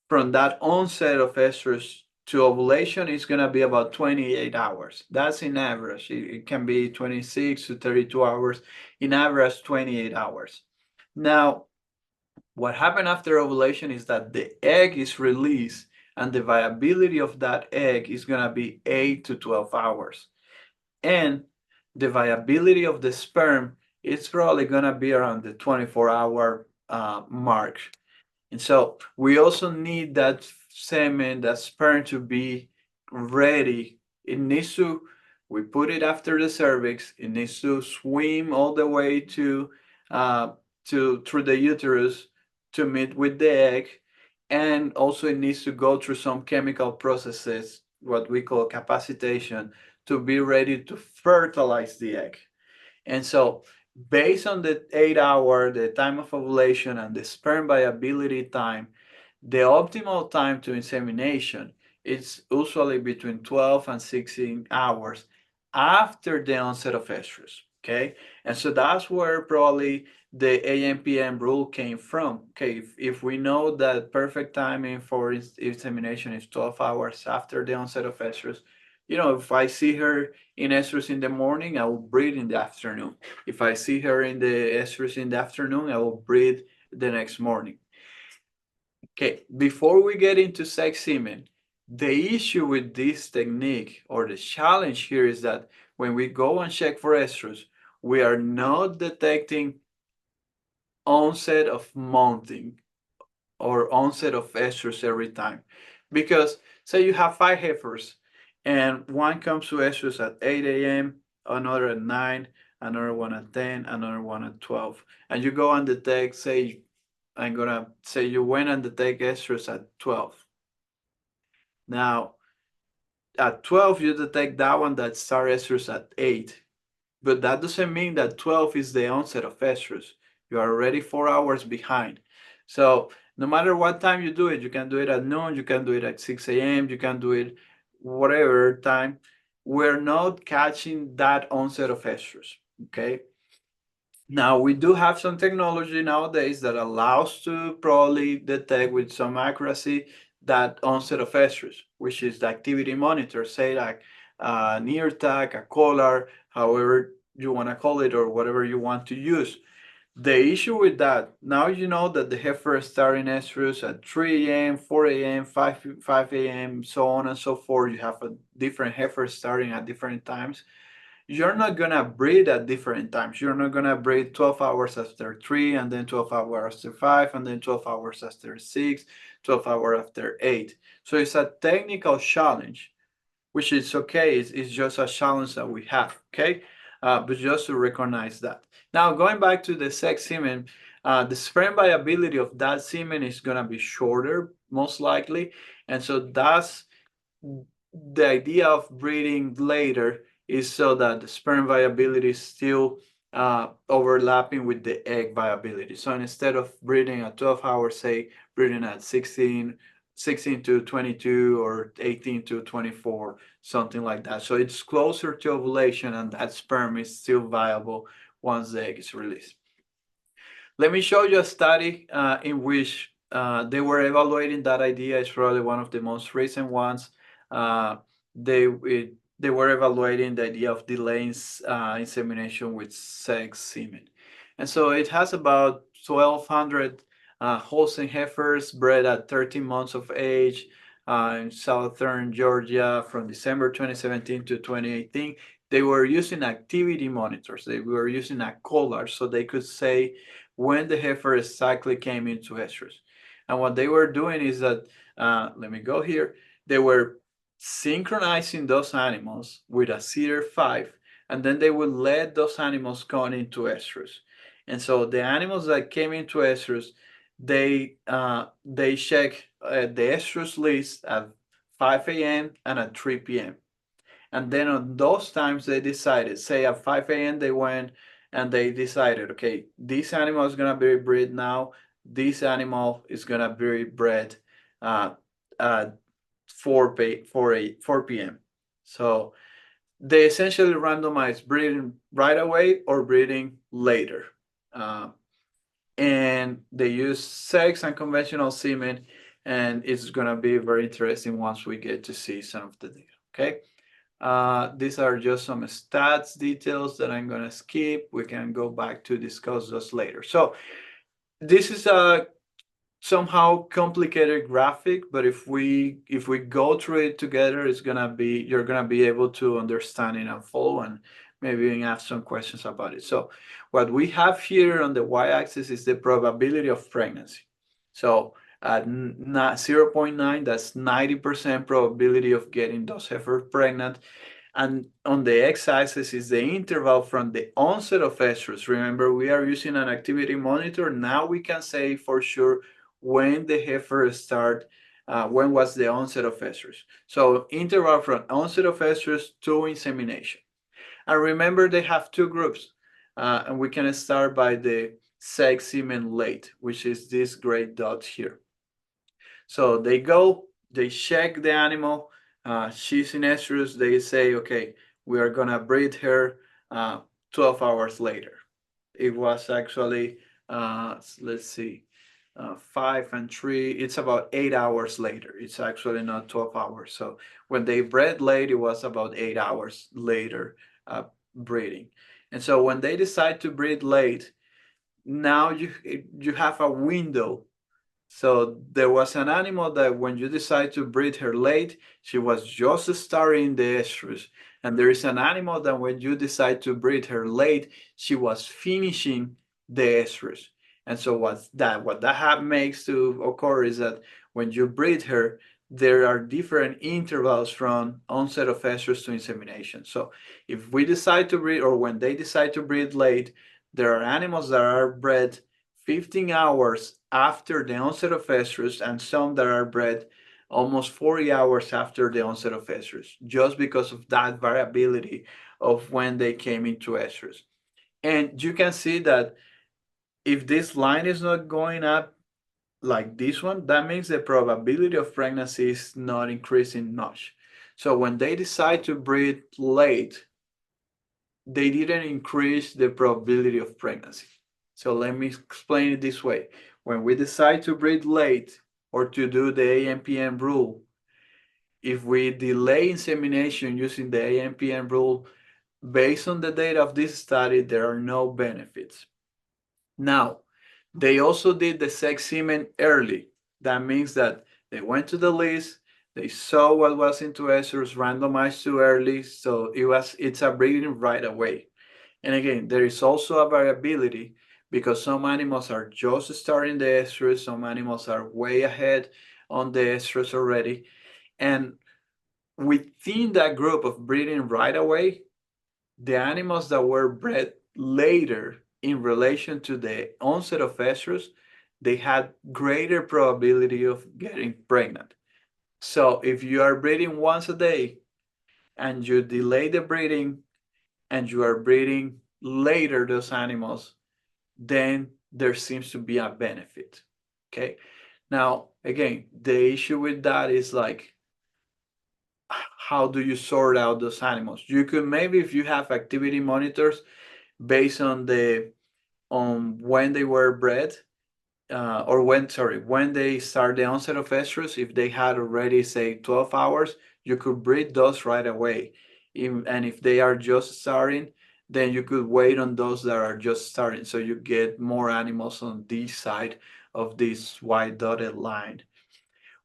[SPEAKER 2] from that onset of estrus to ovulation is going to be about 28 hours. That's in average. It can be 26 to 32 hours. In average, 28 hours. Now, what happened after ovulation is that the egg is released, and the viability of that egg is going to be 8 to 12 hours. And the viability of the sperm is probably going to be around the 24-hour mark. And so we also need that semen, that sperm, to be ready. It needs to We put it after the cervix. It needs to swim all the way uh, to through the uterus to meet with the egg, and also it needs to go through some chemical processes, what we call capacitation, to be ready to fertilize the egg. And so, based on the 8 hour, the time of ovulation, and the sperm viability time, the optimal time to insemination is usually between 12 and 16 hours after the onset of estrus. Okay, and so that's where probably the AMPM rule came from. Okay, if we know that perfect timing for insemination is 12 hours after the onset of estrus, if I see her in estrus in the morning, I will breed in the afternoon. If I see her in the estrus in the afternoon, I will breed the next morning. Okay, before we get into sex semen, the issue with this technique or the challenge here is that when we go and check for estrus, we are not detecting onset of mounting or onset of estrus every time. Because say you have 5 heifers and one comes to estrus at 8 a.m., another at 9, another one at 10, another one at 12. And you go and detect, say, I'm gonna say you went and detect estrus at 12. Now, at 12, you detect that one that start estrus at 8. But that doesn't mean that 12 is the onset of estrus. You are already 4 hours behind. So no matter what time you do it, you can do it at noon, you can do it at 6 a.m., you can do it whatever time. We're not catching that onset of estrus. Okay. Now we do have some technology nowadays that allows to probably detect with some accuracy that onset of estrus, which is the activity monitor, say like a near tag, a collar, however you want to call it, or whatever you want to use. The issue with that, now you know that the heifer is starting estrus at 3 a.m., 4 a.m., 5 a.m., so on and so forth. You have a different heifer starting at different times. You're not gonna breed at different times. You're not gonna breed 12 hours after 3, and then 12 hours after 5, and then 12 hours after 6, 12 hours after 8. So it's a technical challenge, which is okay. It's just a challenge that we have, okay? But just to recognize that. Now, going back to the sex semen, the sperm viability of that semen is gonna be shorter, most likely, and so that's the idea of breeding later is so that the sperm viability is still overlapping with the egg viability. So instead of breeding at 12 hours, say breeding at 16 to 22 or 18 to 24, something like that. So it's closer to ovulation and that sperm is still viable once the egg is released. Let me show you a study in which they were evaluating that idea. It's probably one of the most recent ones. Uh, they were evaluating the idea of delaying insemination with sex semen, and so it has about 1,200 Holstein heifers bred at 13 months of age in southern Georgia from December 2017 to 2018. They were using activity monitors. They were using a collar so they could say when the heifer exactly came into estrus. And what they were doing is that, let me go here, they were synchronizing those animals with a cedar 5, and then they would let those animals go into estrus. And so the animals that came into estrus, they check the estrus list at 5 a.m. and at 3 p.m. And then on those times they decided, say at 5 a.m. they went and they decided, okay, this animal is gonna be bred now. This animal is gonna be bred uh, at 4 p.m. So they essentially randomized breeding right away or breeding later. Uh, and they use sex and conventional semen, and it's gonna be very interesting once we get to see some of the data. Okay. These are just some stats details that I'm gonna skip. We can go back to discuss those later. So this is a somehow complicated graphic, but if we go through it together, you're gonna be able to understand it and follow, and maybe even ask some questions about it. So what we have here on the y-axis is the probability of pregnancy. So at 0.9, that's 90% probability of getting those heifers pregnant. And on the x-axis is the interval from the onset of estrus. Remember, we are using an activity monitor. Now we can say for sure when the heifer when was the onset of estrus. So interval from onset of estrus to insemination. And remember, they have two groups. And we can start by the sex semen late, which is this gray dot here. So they check the animal. She's in estrus. They say, okay, we are gonna breed her 12 hours later. It was actually, let's see, 5 and 3. It's about 8 hours later. It's actually not 12 hours. So when they bred late, it was about 8 hours later breeding. And so when they decide to breed late, now you have a window. So there was an animal that when you decide to breed her late, she was just starting the estrus. And there is an animal that when you decide to breed her late, she was finishing the estrus. And so what that makes to occur is that when you breed her, there are different intervals from onset of estrus to insemination. So if we decide to breed, or when they decide to breed late, there are animals that are bred 15 hours after the onset of estrus, and some that are bred almost 40 hours after the onset of estrus, just because of that variability of when they came into estrus. And you can see that if this line is not going up like this one, that means the probability of pregnancy is not increasing much. So when they decide to breed late, they didn't increase the probability of pregnancy. So let me explain it this way. When we decide to breed late or to do the AMPM rule, if we delay insemination using the AMPM rule, based on the data of this study, there are no benefits. Now, they also did the sex semen early. That means that they went to the list, they saw what was into estrus, randomized too early, so it's a breeding right away. And again, there is also a variability because some animals are just starting the estrus, some animals are way ahead on the estrus already. And within that group of breeding right away, the animals that were bred later in relation to the onset of estrus, they had greater probability of getting pregnant. So if you are breeding once a day and you delay the breeding and you are breeding later those animals, then there seems to be a benefit. Okay. Now, again, the issue with that is like, how do you sort out those animals? You could maybe, if you have activity monitors based on when they were bred, or when they start the onset of estrus, if they had already say 12 hours, you could breed those right away. And if they are just starting, then you could wait on those that are just starting, so you get more animals on this side of this white dotted line.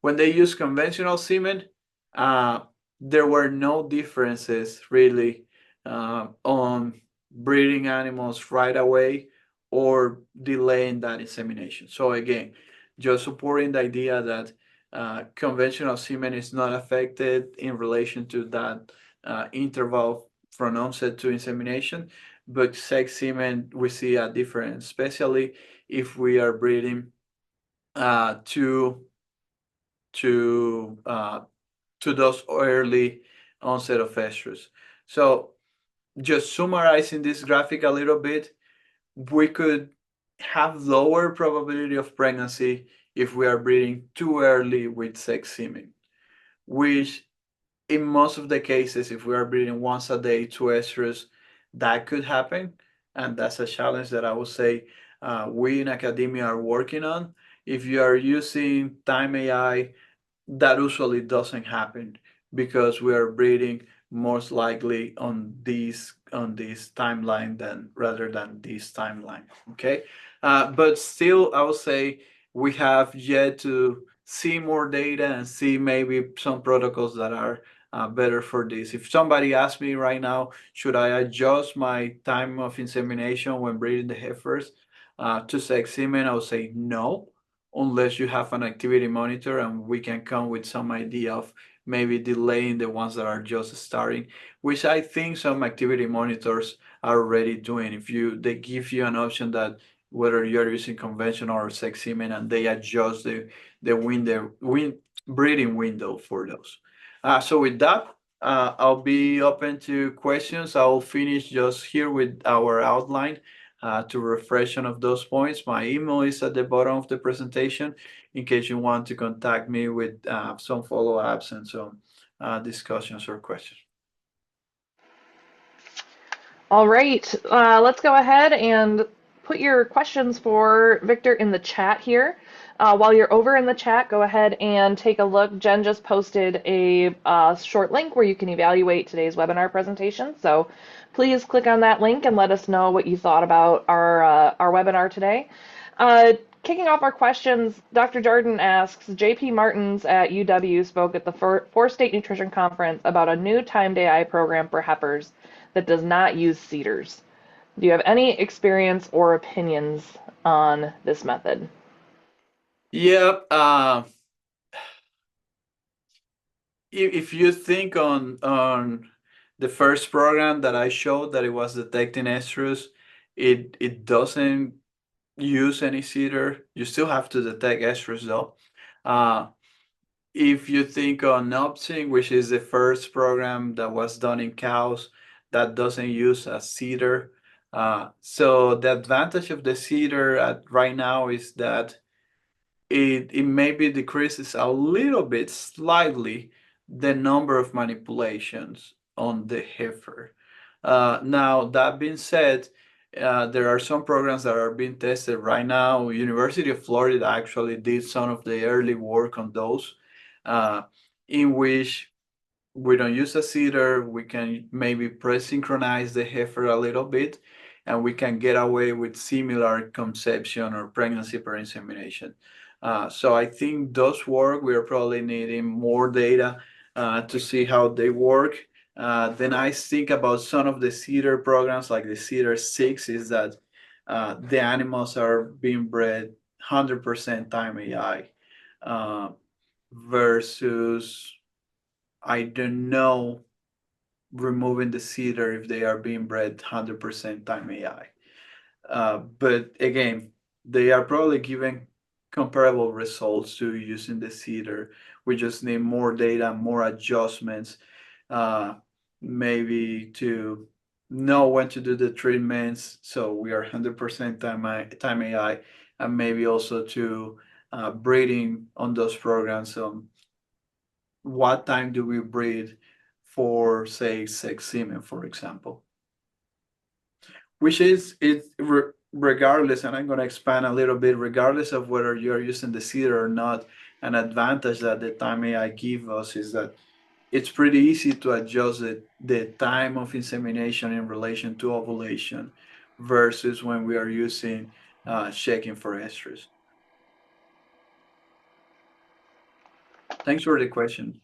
[SPEAKER 2] When they use conventional semen, uh, there were no differences really on breeding animals right away or delaying that insemination. So again, just supporting the idea that conventional semen is not affected in relation to that interval from onset to insemination, but sex semen we see a difference, especially if we are breeding to to uh, to those early onset of estrus. So just summarizing this graphic a little bit, we could have lower probability of pregnancy if we are breeding too early with sex semen, which in most of the cases, if we are breeding once a day to estrus, that could happen. And that's a challenge that I would say we in academia are working on. If you are using time AI, that usually doesn't happen because we are breeding most likely on this timeline than rather than this timeline. Okay, but still, I would say we have yet to see more data and see maybe some protocols that are better for this. If somebody asks me right now, should I adjust my time of insemination when breeding the heifers to sex semen, I would say no, unless you have an activity monitor and we can come with some idea of maybe delaying the ones that are just starting, which I think some activity monitors are already doing. If you they give you an option that whether you're using conventional or sex semen, and they adjust the breeding window for those. So with that, I'll be open to questions. I'll finish just here with our outline to refresh on of those points. My email is at the bottom of the presentation in case you want to contact me with some follow-ups and some discussions or questions.
[SPEAKER 1] All right, let's go ahead and put your questions for Victor in the chat here. While you're over in the chat, go ahead and take a look. Jen just posted a short link where you can evaluate today's webinar presentation. So please click on that link and let us know what you thought about our webinar today. Kicking off our questions, Dr. Jordan asks, JP Martins at UW spoke at the four-state nutrition conference about a new timed AI program for heifers that does not use CEDARs. Do you have any experience or opinions on this method?
[SPEAKER 2] Yep. If you think on the first program that I showed that it was detecting estrus, it doesn't use any cedar. You still have to detect estrus though. Uh, if you think on Nopsing, which is the first program that was done in cows, that doesn't use a cedar. So the advantage of the cedar at right now is that it maybe decreases a little bit, slightly, the number of manipulations on the heifer. Now, that being said, there are some programs that are being tested right now. University of Florida actually did some of the early work on those, uh, in which we don't use a cedar. We can maybe pre-synchronize the heifer a little bit, and we can get away with similar conception or pregnancy per insemination. So I think those work. We are probably needing more data to see how they work. Then I think about some of the cedar programs, like the Cedar 6, is that the animals are being bred 100% time AI versus I don't know removing the cedar if they are being bred 100% time AI. But again, they are probably giving comparable results to using the cedar. We just need more data, more adjustments, uh, maybe to know when to do the treatments. So we are 100% time AI, and maybe also to breeding on those programs. What time do we breed for, say, sex semen, for example? Which is regardless, and I'm going to expand a little bit, regardless of whether you're using the cedar or not, an advantage that the time AI give us is that it's pretty easy to adjust the time of insemination in relation to ovulation versus when we are using checking for estrus. Thanks for the question.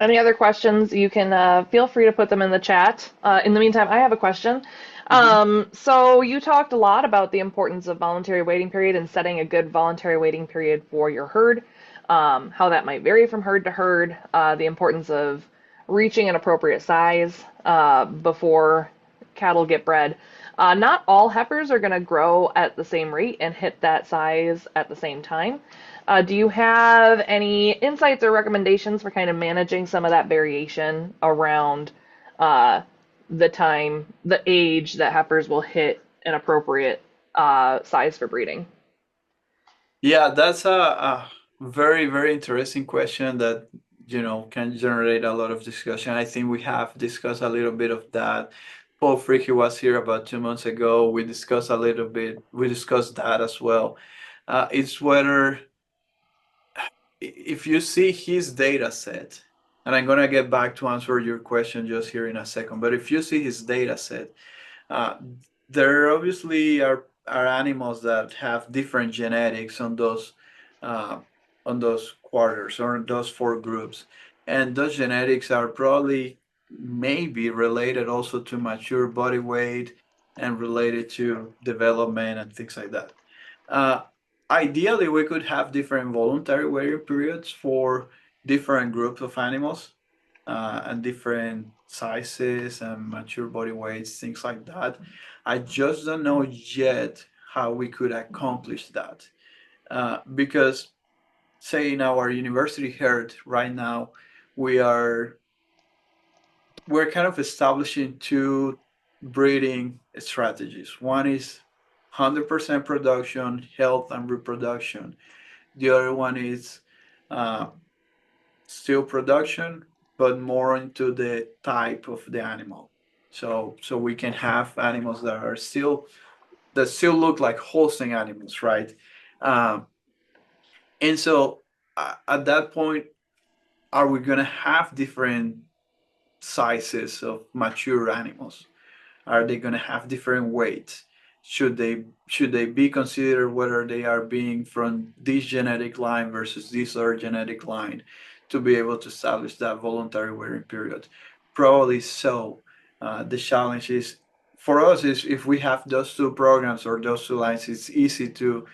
[SPEAKER 1] Any other questions, you can feel free to put them in the chat. In the meantime, I have a question.
[SPEAKER 2] Mhm.
[SPEAKER 1] So you talked a lot about the importance of voluntary waiting period and setting a good voluntary waiting period for your herd, how that might vary from herd to herd, the importance of reaching an appropriate size before cattle get bred. Not all heifers are going to grow at the same rate and hit that size at the same time. Do you have any insights or recommendations for kind of managing some of that variation around uh, the time, the age that heifers will hit an appropriate size for breeding?
[SPEAKER 2] Yeah, that's a very, very interesting question that, can generate a lot of discussion. I think we have discussed a little bit of that. Paul Freaky was here about 2 months ago. We discussed that as well. It's whether if you see his data set, and I'm gonna get back to answer your question just here in a second, but if you see his data set, uh, there obviously are animals that have different genetics uh, on those quarters or those four groups, and those genetics are probably maybe related also to mature body weight and related to development and things like that. Uh, ideally, we could have different voluntary waiting periods for different groups of animals and different sizes and mature body weights, things like that. I just don't know yet how we could accomplish that because, say, in our university herd right now, we are we're kind of establishing two breeding strategies. One is 100% production, health and reproduction. The other one is uh, still production, but more into the type of the animal. So we can have animals that still look like Holstein animals, right? Um, and so at that point, are we gonna have different sizes of mature animals? Are they going to have different weights? Should they be considered whether they are being from this genetic line versus this other genetic line to be able to establish that voluntary wearing period? Probably so. The challenge is for us is if we have those two programs or those two lines, it's easy to,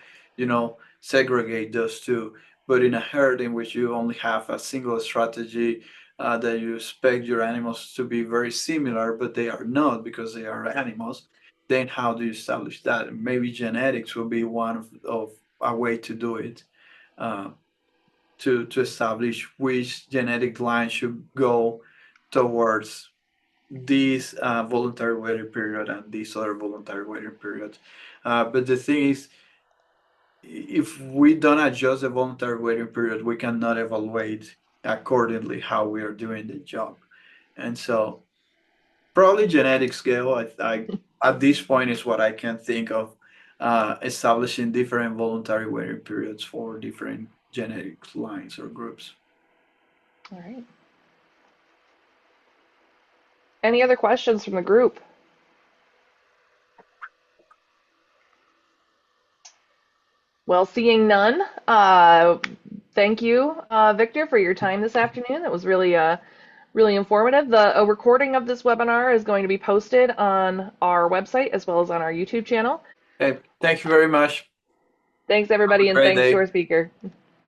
[SPEAKER 2] segregate those two. But in a herd in which you only have a single strategy that you expect your animals to be very similar, but they are not because they are animals, then how do you establish that? Maybe genetics will be one of a way to do it, uh, to establish which genetic line should go towards this voluntary waiting period and this other voluntary waiting period. But the thing is, if we don't adjust the voluntary waiting period, we cannot evaluate accordingly how we are doing the job. And so probably genetic scale, I at this point is what I can think of establishing different voluntary waiting periods for different genetic lines or groups.
[SPEAKER 1] All right. Any other questions from the group? Well, seeing none, thank you, Victor, for your time this afternoon. That was really informative. A recording of this webinar is going to be posted on our website as well as on our YouTube channel.
[SPEAKER 2] Okay, thank you very much.
[SPEAKER 1] Thanks,
[SPEAKER 2] Have a
[SPEAKER 1] everybody, and
[SPEAKER 2] great
[SPEAKER 1] thanks to
[SPEAKER 2] day.
[SPEAKER 1] our speaker.